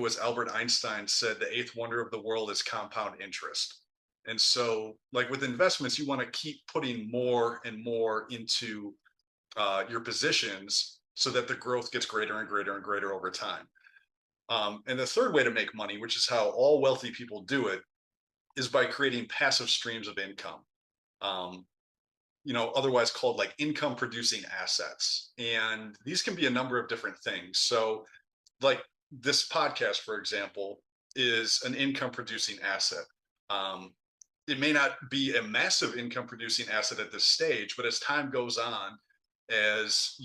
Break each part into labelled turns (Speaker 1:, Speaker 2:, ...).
Speaker 1: it was Albert Einstein said the eighth wonder of the world is compound interest. And so, like with investments, you want to keep putting more and more into your positions so that the growth gets greater and greater and greater over time. And the third way to make money, which is how all wealthy people do it, is by creating passive streams of income. Um, otherwise called like income producing assets. And these can be a number of different things. So, like this podcast, for example, is an income producing asset. Um, it may not be a massive income producing asset at this stage, but as time goes on, as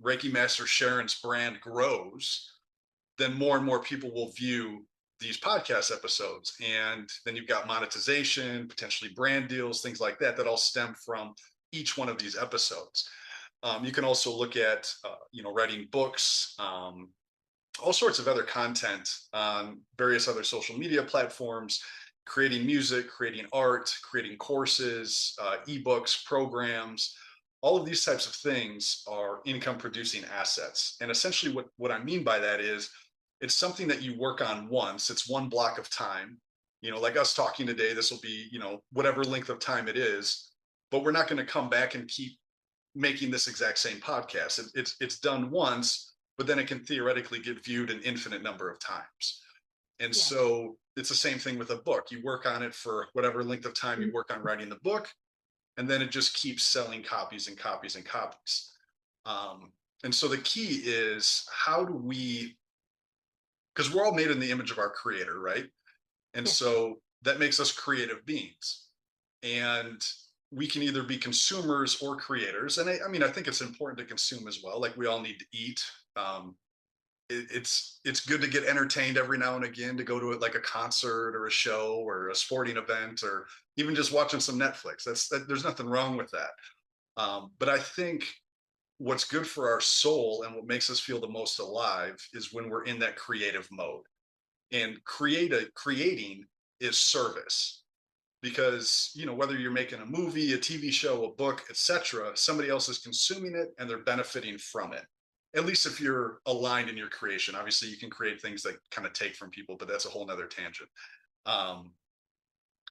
Speaker 1: Reiki Master Sharon's brand grows, then more and more people will view these podcast episodes. And then you've got monetization, potentially brand deals, things like that, that all stem from each one of these episodes. You can also look at, writing books, all sorts of other content on various other social media platforms, creating music, creating art, creating courses, ebooks, programs. All of these types of things are income producing assets. And essentially, what I mean by that is it's something that you work on once, it's one block of time. Like us talking today, this will be, whatever length of time it is, but we're not going to come back and keep making this exact same podcast. It's done once, but then it can theoretically get viewed an infinite number of times. And
Speaker 2: Yeah.
Speaker 1: so it's the same thing with a book. You work on it for whatever length of time you work on writing the book, and then it just keeps selling copies and copies and copies. And so the key is how do we, because we're all made in the image of our creator, right? And
Speaker 2: Yes.
Speaker 1: so that makes us creative beings. And we can either be consumers or creators. And I mean, I think it's important to consume as well. Like we all need to eat. Um, it's good to get entertained every now and again, to go to it like a concert or a show or a sporting event or even just watching some Netflix. There's nothing wrong with that. But I think what's good for our soul and what makes us feel the most alive is when we're in that creative mode. And creating is service, because whether you're making a movie, a TV show, a book, etc., somebody else is consuming it and they're benefiting from it, at least if you're aligned in your creation. Obviously you can create things that kind of take from people, but that's a whole nother tangent.